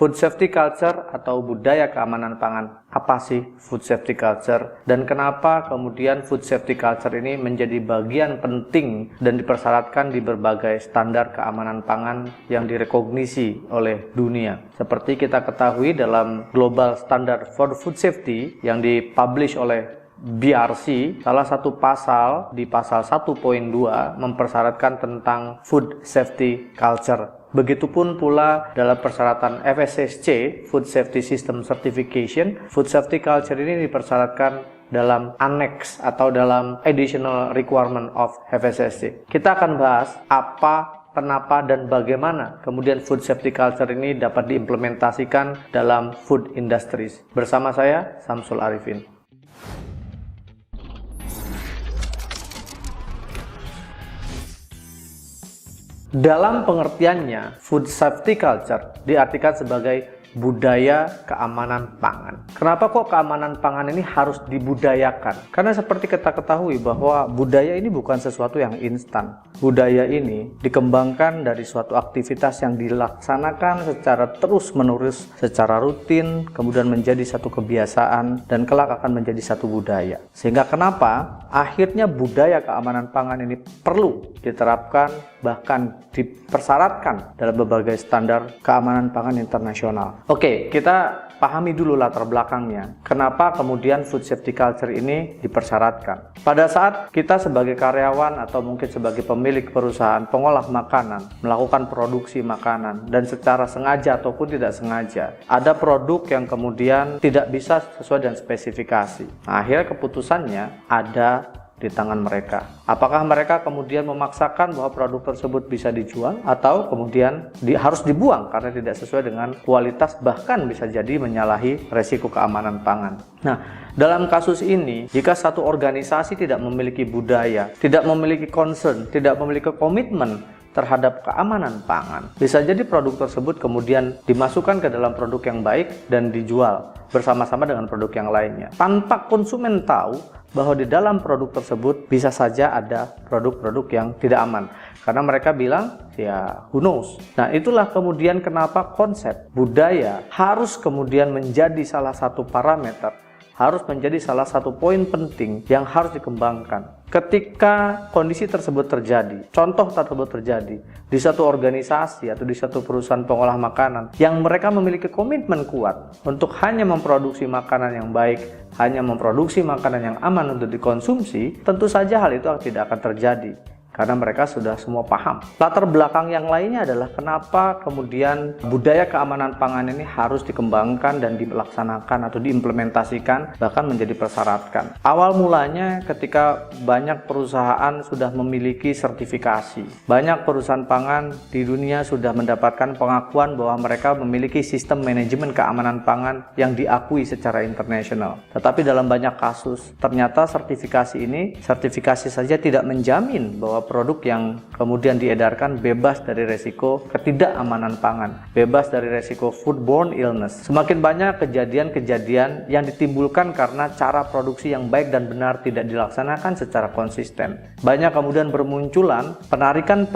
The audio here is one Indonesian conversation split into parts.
Food safety culture atau budaya keamanan pangan. Apa sih food safety culture? Dan kenapa kemudian food safety culture ini menjadi bagian penting dan dipersyaratkan di berbagai standar keamanan pangan yang direkognisi oleh dunia. Seperti kita ketahui dalam Global Standard for Food Safety yang dipublish oleh BRC, salah satu pasal di pasal 1.2 mempersyaratkan tentang food safety culture. Begitupun pula dalam persyaratan FSSC, Food Safety System Certification, food safety culture ini dipersyaratkan dalam annex atau dalam additional requirement of FSSC. Kita akan bahas apa, kenapa, dan bagaimana kemudian food safety culture ini dapat diimplementasikan dalam food industries. Bersama saya, Samsul Arifin. Dalam pengertiannya, food safety culture diartikan sebagai budaya keamanan pangan. Kenapa kok keamanan pangan ini harus dibudayakan? Karena seperti kita ketahui bahwa budaya ini bukan sesuatu yang instan. Budaya ini dikembangkan dari suatu aktivitas yang dilaksanakan secara terus-menerus, secara rutin, kemudian menjadi satu kebiasaan, dan kelak akan menjadi satu budaya. Sehingga kenapa akhirnya budaya keamanan pangan ini perlu diterapkan, bahkan dipersyaratkan dalam berbagai standar keamanan pangan internasional. Oke, kita pahami dulu latar belakangnya. Kenapa kemudian food safety culture ini dipersyaratkan? Pada saat kita sebagai karyawan atau mungkin sebagai pemilik perusahaan pengolah makanan melakukan produksi makanan dan secara sengaja ataupun tidak sengaja ada produk yang kemudian tidak bisa sesuai dengan spesifikasi. Nah, akhirnya keputusannya ada di tangan mereka. Apakah mereka kemudian memaksakan bahwa produk tersebut bisa dijual atau kemudian harus dibuang karena tidak sesuai dengan kualitas, bahkan bisa jadi menyalahi resiko keamanan pangan. Nah, dalam kasus ini, jika satu organisasi tidak memiliki budaya, tidak memiliki concern, tidak memiliki komitmen terhadap keamanan pangan, bisa jadi produk tersebut kemudian dimasukkan ke dalam produk yang baik dan dijual bersama-sama dengan produk yang lainnya tanpa konsumen tahu bahwa di dalam produk tersebut bisa saja ada produk-produk yang tidak aman, karena mereka bilang ya who knows. Nah, itulah kemudian kenapa konsep budaya harus kemudian menjadi salah satu parameter, harus menjadi salah satu poin penting yang harus dikembangkan. Ketika kondisi tersebut terjadi, contoh tersebut terjadi di satu organisasi atau di satu perusahaan pengolah makanan yang mereka memiliki komitmen kuat untuk hanya memproduksi makanan yang baik, hanya memproduksi makanan yang aman untuk dikonsumsi, tentu saja hal itu tidak akan terjadi. Karena mereka sudah semua paham. Latar belakang yang lainnya adalah kenapa kemudian budaya keamanan pangan ini harus dikembangkan dan dilaksanakan atau diimplementasikan, bahkan menjadi persyaratkan. Awal mulanya ketika banyak perusahaan sudah memiliki sertifikasi. Banyak perusahaan pangan di dunia sudah mendapatkan pengakuan bahwa mereka memiliki sistem manajemen keamanan pangan yang diakui secara internasional. Tetapi dalam banyak kasus, ternyata sertifikasi saja tidak menjamin bahwa produk yang kemudian diedarkan bebas dari resiko ketidakamanan pangan, bebas dari resiko foodborne illness. Semakin banyak kejadian-kejadian yang ditimbulkan karena cara produksi yang baik dan benar tidak dilaksanakan secara konsisten. Banyak kemudian bermunculan penarikan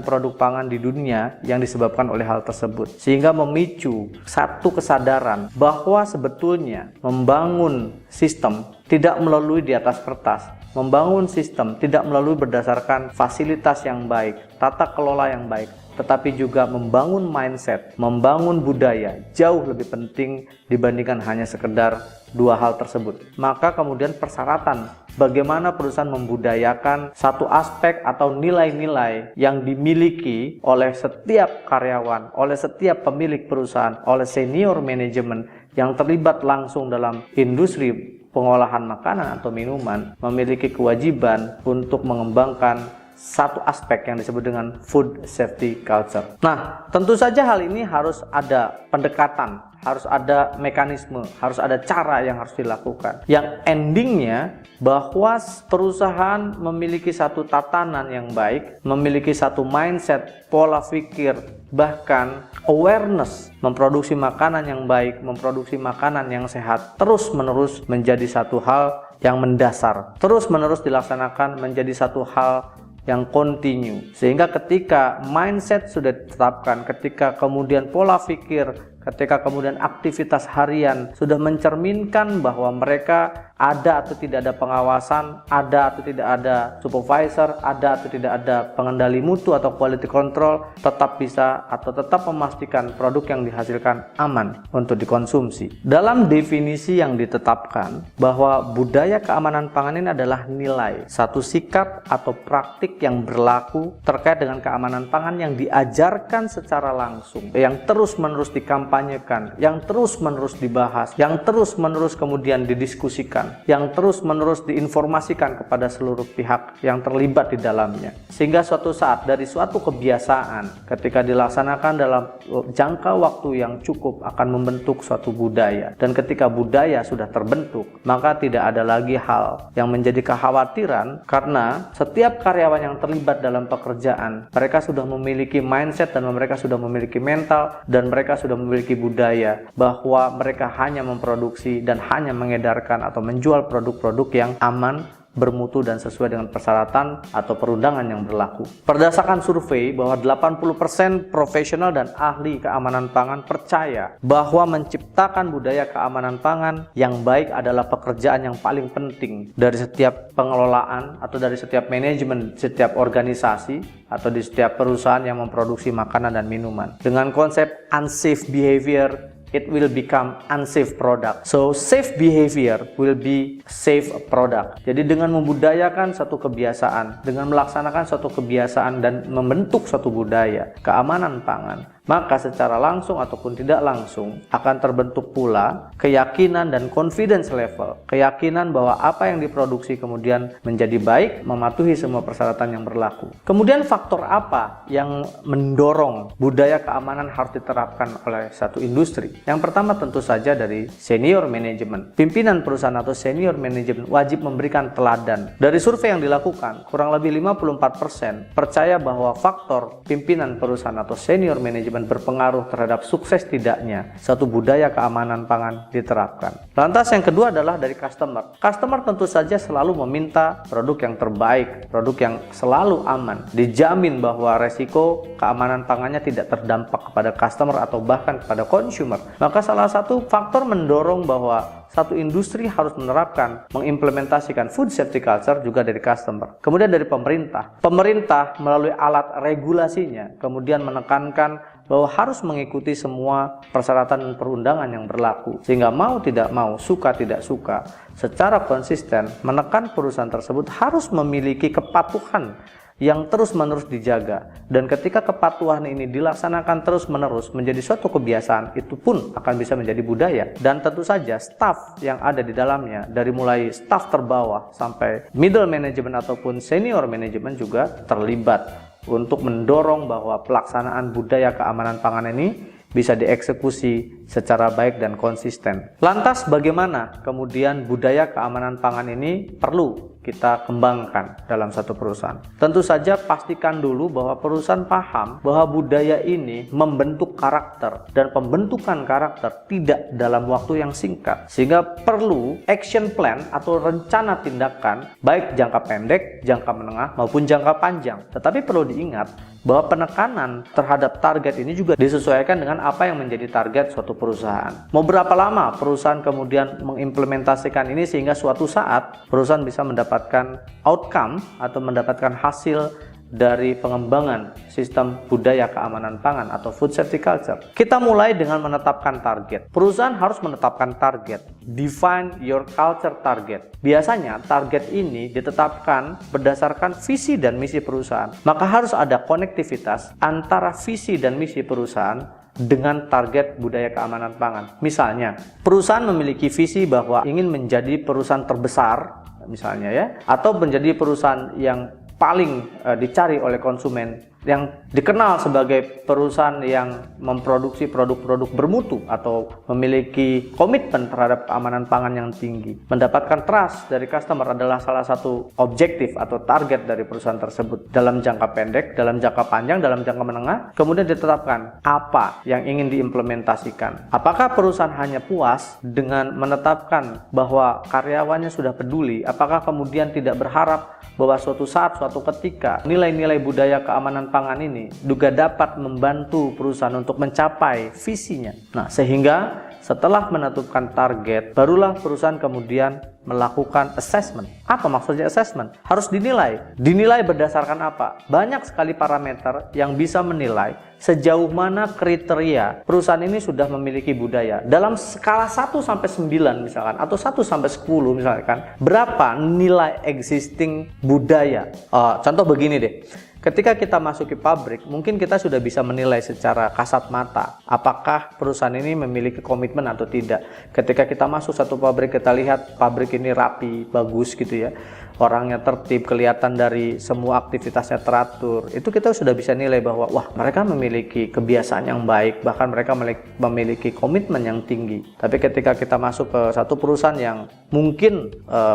produk pangan di dunia yang disebabkan oleh hal tersebut, sehingga memicu satu kesadaran bahwa sebetulnya membangun sistem tidak melalui di atas kertas. Membangun sistem tidak melalui berdasarkan fasilitas yang baik, tata kelola yang baik, tetapi juga membangun mindset, membangun budaya jauh lebih penting dibandingkan hanya sekedar dua hal tersebut. Maka kemudian persyaratan bagaimana perusahaan membudayakan satu aspek atau nilai-nilai yang dimiliki oleh setiap karyawan, oleh setiap pemilik perusahaan, oleh senior manajemen yang terlibat langsung dalam industri pengolahan makanan atau minuman, memiliki kewajiban untuk mengembangkan satu aspek yang disebut dengan food safety culture. Nah, tentu saja hal ini harus ada pendekatan, harus ada mekanisme, harus ada cara yang harus dilakukan. Yang endingnya bahwa perusahaan memiliki satu tatanan yang baik, memiliki satu mindset, pola pikir, bahkan awareness memproduksi makanan yang baik, memproduksi makanan yang sehat, terus-menerus menjadi satu hal yang mendasar, terus-menerus dilaksanakan menjadi satu hal yang kontinu. Sehingga ketika mindset sudah ditetapkan, ketika kemudian pola pikir, ketika kemudian aktivitas harian sudah mencerminkan bahwa mereka ada atau tidak ada pengawasan, ada atau tidak ada supervisor, ada atau tidak ada pengendali mutu atau quality control, tetap bisa atau tetap memastikan produk yang dihasilkan aman untuk dikonsumsi. Dalam definisi yang ditetapkan bahwa budaya keamanan pangan ini adalah nilai, satu sikap atau praktik yang berlaku terkait dengan keamanan pangan yang diajarkan secara langsung, yang terus-menerus dikampanyekan, yang terus-menerus dibahas, yang terus-menerus kemudian didiskusikan, yang terus-menerus diinformasikan kepada seluruh pihak yang terlibat di dalamnya. Sehingga suatu saat dari suatu kebiasaan ketika dilaksanakan dalam jangka waktu yang cukup akan membentuk suatu budaya. Dan ketika budaya sudah terbentuk, maka tidak ada lagi hal yang menjadi kekhawatiran karena setiap karyawan yang terlibat dalam pekerjaan, mereka sudah memiliki mindset dan mereka sudah memiliki mental dan mereka sudah memiliki budaya bahwa mereka hanya memproduksi dan hanya mengedarkan atau menjual produk-produk yang aman, bermutu dan sesuai dengan persyaratan atau perundangan yang berlaku. Berdasarkan survei bahwa 80% profesional dan ahli keamanan pangan percaya bahwa menciptakan budaya keamanan pangan yang baik adalah pekerjaan yang paling penting dari setiap pengelolaan atau dari setiap manajemen, setiap organisasi atau di setiap perusahaan yang memproduksi makanan dan minuman. Dengan konsep unsafe behavior, it will become unsafe product. So safe behavior will be safe product. Jadi dengan membudayakan satu kebiasaan, dengan melaksanakan suatu kebiasaan dan membentuk suatu budaya keamanan pangan, maka secara langsung ataupun tidak langsung akan terbentuk pula keyakinan dan confidence level, keyakinan bahwa apa yang diproduksi kemudian menjadi baik, mematuhi semua persyaratan yang berlaku. Kemudian faktor apa yang mendorong budaya keamanan harus diterapkan oleh satu industri? Yang pertama tentu saja dari senior manajemen. Pimpinan perusahaan atau senior manajemen wajib memberikan teladan. Dari survei yang dilakukan, kurang lebih 54% percaya bahwa faktor pimpinan perusahaan atau senior manajemen berpengaruh terhadap sukses tidaknya satu budaya keamanan pangan diterapkan. Lantas yang kedua adalah dari customer. Customer tentu saja selalu meminta produk yang terbaik, produk yang selalu aman, dijamin bahwa resiko keamanan pangannya tidak terdampak kepada customer atau bahkan kepada consumer. Maka salah satu faktor mendorong bahwa satu industri harus menerapkan, mengimplementasikan food safety culture juga dari customer. Kemudian dari pemerintah. Pemerintah melalui alat regulasinya kemudian menekankan bahwa harus mengikuti semua persyaratan dan perundangan yang berlaku. Sehingga mau tidak mau, suka tidak suka, secara konsisten menekan perusahaan tersebut harus memiliki kepatuhan yang terus-menerus dijaga. Dan ketika kepatuhan ini dilaksanakan terus-menerus menjadi suatu kebiasaan, itu pun akan bisa menjadi budaya. Dan tentu saja staf yang ada di dalamnya, dari mulai staf terbawah sampai middle management ataupun senior management juga terlibat untuk mendorong bahwa pelaksanaan budaya keamanan pangan ini bisa dieksekusi secara baik dan konsisten. Lantas bagaimana kemudian budaya keamanan pangan ini perlu kita kembangkan dalam satu perusahaan? Tentu saja pastikan dulu bahwa perusahaan paham bahwa budaya ini membentuk karakter, dan pembentukan karakter tidak dalam waktu yang singkat, sehingga perlu action plan atau rencana tindakan baik jangka pendek, jangka menengah maupun jangka panjang. Tetapi perlu diingat bahwa penekanan terhadap target ini juga disesuaikan dengan apa yang menjadi target suatu perusahaan. Mau berapa lama perusahaan kemudian mengimplementasikan ini sehingga suatu saat perusahaan bisa mendapatkan outcome atau mendapatkan hasil dari pengembangan sistem budaya keamanan pangan atau food safety culture. Kita mulai dengan menetapkan target. Perusahaan harus menetapkan target. Define your culture target. Biasanya target ini ditetapkan berdasarkan visi dan misi perusahaan. Maka harus ada konektivitas antara visi dan misi perusahaan dengan target budaya keamanan pangan. Misalnya, perusahaan memiliki visi bahwa ingin menjadi perusahaan terbesar, misalnya ya, atau menjadi perusahaan yang paling dicari oleh konsumen, yang dikenal sebagai perusahaan yang memproduksi produk-produk bermutu atau memiliki komitmen terhadap keamanan pangan yang tinggi. Mendapatkan trust dari customer adalah salah satu objektif atau target dari perusahaan tersebut dalam jangka pendek, dalam jangka panjang, dalam jangka menengah. Kemudian ditetapkan apa yang ingin diimplementasikan. Apakah perusahaan hanya puas dengan menetapkan bahwa karyawannya sudah peduli? Apakah kemudian tidak berharap bahwa suatu saat, suatu ketika nilai-nilai budaya keamanan pangan ini juga dapat membantu perusahaan untuk mencapai visinya. Nah, sehingga setelah menentukan target, barulah perusahaan kemudian melakukan assessment. Apa maksudnya assessment? Harus dinilai. Dinilai berdasarkan apa? Banyak sekali parameter yang bisa menilai sejauh mana kriteria perusahaan ini sudah memiliki budaya. Dalam skala 1 sampai 9 misalkan, atau 1 sampai 10 misalkan, berapa nilai existing budaya? Contoh begini deh. Ketika kita masuk ke pabrik, mungkin kita sudah bisa menilai secara kasat mata apakah perusahaan ini memiliki komitmen atau tidak. Ketika kita masuk satu pabrik, kita lihat pabrik ini rapi, bagus gitu ya. Orangnya tertib, kelihatan dari semua aktivitasnya teratur. Itu kita sudah bisa nilai bahwa wah, mereka memiliki kebiasaan yang baik, bahkan mereka memiliki komitmen yang tinggi. Tapi ketika kita masuk ke satu perusahaan yang mungkin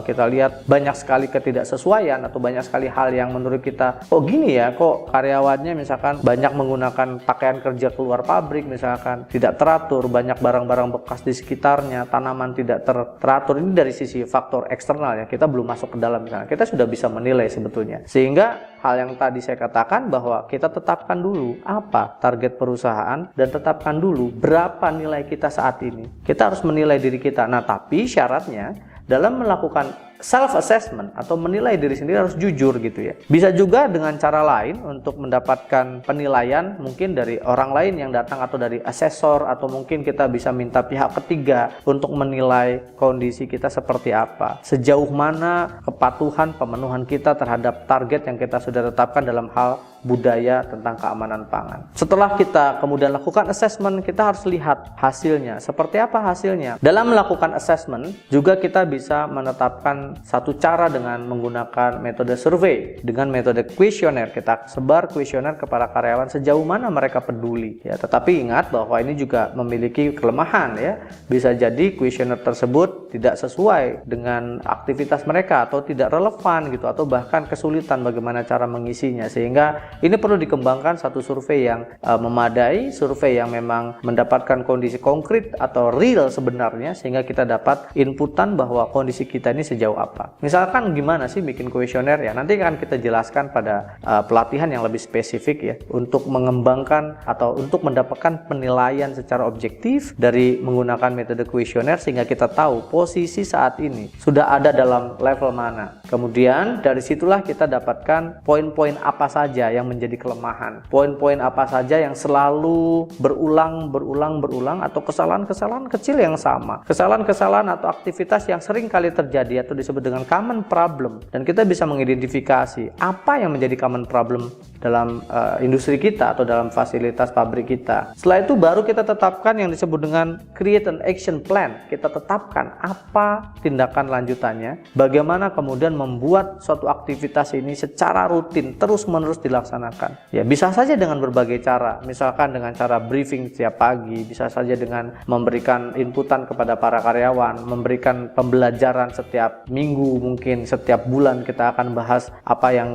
kita lihat banyak sekali ketidaksesuaian atau banyak sekali hal yang menurut kita kok gini ya, kok karyawannya misalkan banyak menggunakan pakaian kerja keluar pabrik, misalkan tidak teratur, banyak barang-barang bekas di sekitarnya, tanaman tidak teratur. Ini dari sisi faktor eksternal ya, kita belum masuk ke dalam. Kita sudah bisa menilai sebetulnya. Sehingga hal yang tadi saya katakan bahwa kita tetapkan dulu apa target perusahaan dan tetapkan dulu berapa nilai kita saat ini. Kita harus menilai diri kita. Nah, tapi syaratnya dalam melakukan self-assessment atau menilai diri sendiri harus jujur gitu ya. Bisa juga dengan cara lain untuk mendapatkan penilaian mungkin dari orang lain yang datang atau dari asesor, atau mungkin kita bisa minta pihak ketiga untuk menilai kondisi kita seperti apa. Sejauh mana kepatuhan pemenuhan kita terhadap target yang kita sudah tetapkan dalam hal budaya tentang keamanan pangan. Setelah kita kemudian lakukan assessment, kita harus lihat hasilnya. Seperti apa hasilnya? Dalam melakukan assessment juga kita bisa menetapkan satu cara dengan menggunakan metode survei, dengan metode kuesioner. Kita sebar kuesioner kepada karyawan sejauh mana mereka peduli ya. Tetapi ingat bahwa ini juga memiliki kelemahan ya. Bisa jadi kuesioner tersebut tidak sesuai dengan aktivitas mereka atau tidak relevan gitu, atau bahkan kesulitan bagaimana cara mengisinya. Sehingga ini perlu dikembangkan satu survei yang memadai, survei yang memang mendapatkan kondisi konkret atau real sebenarnya, sehingga kita dapat inputan bahwa kondisi kita ini sejauh apa. Misalkan gimana sih bikin kuesioner ya, nanti akan kita jelaskan pada pelatihan yang lebih spesifik ya, untuk mengembangkan atau untuk mendapatkan penilaian secara objektif dari menggunakan metode kuesioner, sehingga kita tahu posisi saat ini sudah ada dalam level mana. Kemudian dari situlah kita dapatkan poin-poin apa saja yang menjadi kelemahan, poin-poin apa saja yang selalu berulang atau kesalahan-kesalahan kecil yang sama, kesalahan-kesalahan atau aktivitas yang sering kali terjadi atau disebut dengan common problem, dan kita bisa mengidentifikasi apa yang menjadi common problem dalam industri kita atau dalam fasilitas pabrik kita. Setelah itu baru kita tetapkan yang disebut dengan create an action plan. Kita tetapkan apa tindakan lanjutannya, bagaimana kemudian membuat suatu aktivitas ini secara rutin terus-menerus dilaksanakan. Ya, bisa saja dengan berbagai cara, misalkan dengan cara briefing setiap pagi, bisa saja dengan memberikan inputan kepada para karyawan, memberikan pembelajaran setiap minggu, mungkin setiap bulan kita akan bahas apa yang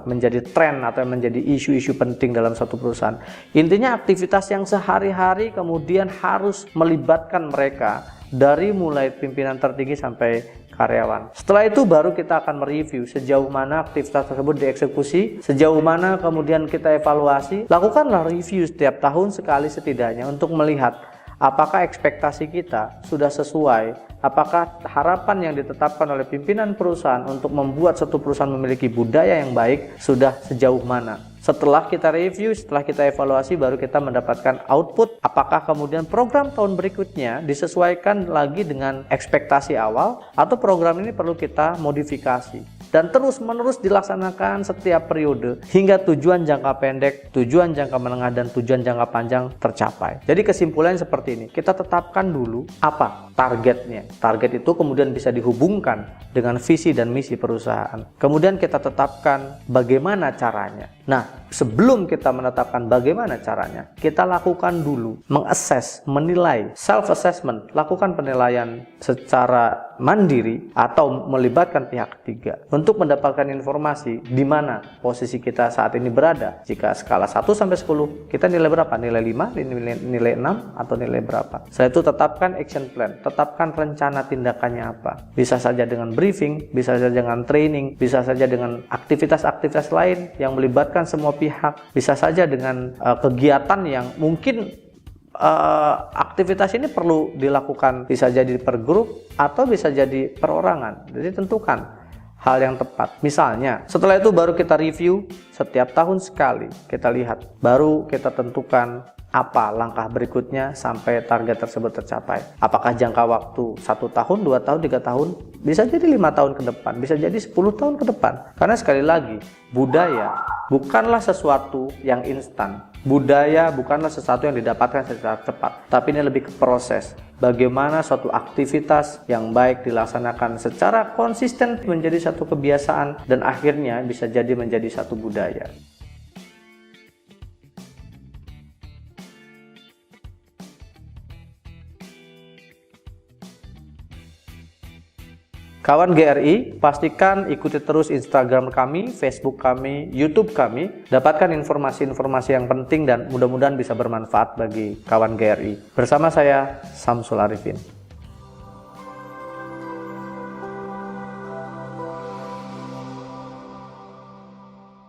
menjadi tren atau yang menjadi isu-isu penting dalam suatu perusahaan. Intinya aktivitas yang sehari-hari kemudian harus melibatkan mereka dari mulai pimpinan tertinggi sampai karyawan. Setelah itu baru kita akan mereview sejauh mana aktivitas tersebut dieksekusi, sejauh mana kemudian kita evaluasi. Lakukanlah review setiap tahun sekali setidaknya untuk melihat apakah ekspektasi kita sudah sesuai, apakah harapan yang ditetapkan oleh pimpinan perusahaan untuk membuat suatu perusahaan memiliki budaya yang baik sudah sejauh mana. Setelah kita review, setelah kita evaluasi, baru kita mendapatkan output. Apakah kemudian program tahun berikutnya disesuaikan lagi dengan ekspektasi awal, atau program ini perlu kita modifikasi dan terus-menerus dilaksanakan setiap periode hingga tujuan jangka pendek, tujuan jangka menengah, dan tujuan jangka panjang tercapai. Jadi kesimpulannya seperti ini, kita tetapkan dulu apa targetnya. Target itu kemudian bisa dihubungkan dengan visi dan misi perusahaan. Kemudian kita tetapkan bagaimana caranya. Nah, sebelum kita menetapkan bagaimana caranya, kita lakukan dulu mengakses, menilai, self-assessment, lakukan penilaian secara mandiri atau melibatkan pihak ketiga untuk mendapatkan informasi di mana posisi kita saat ini berada. Jika skala 1 sampai 10, kita nilai berapa? Nilai 5, nilai 6, atau nilai berapa? Setelah itu tetapkan action plan, tetapkan rencana tindakannya apa. Bisa saja dengan briefing, bisa saja dengan training, bisa saja dengan aktivitas-aktivitas lain yang melibatkan semua pihak, bisa saja dengan kegiatan yang mungkin aktivitas ini perlu dilakukan, bisa jadi per grup atau bisa jadi perorangan. Jadi tentukan hal yang tepat. Misalnya, setelah itu baru kita review setiap tahun sekali. Kita lihat, baru kita tentukan apa langkah berikutnya sampai target tersebut tercapai. Apakah jangka waktu 1 tahun, 2 tahun, 3 tahun, bisa jadi 5 tahun ke depan, bisa jadi 10 tahun ke depan. Karena sekali lagi, budaya bukanlah sesuatu yang instan. Budaya bukanlah sesuatu yang didapatkan secara cepat, tapi ini lebih ke proses. Bagaimana suatu aktivitas yang baik dilaksanakan secara konsisten menjadi satu kebiasaan dan akhirnya bisa jadi menjadi satu budaya. Kawan GRI, pastikan ikuti terus Instagram kami, Facebook kami, YouTube kami. Dapatkan informasi-informasi yang penting dan mudah-mudahan bisa bermanfaat bagi kawan GRI. Bersama saya, Samsul Arifin.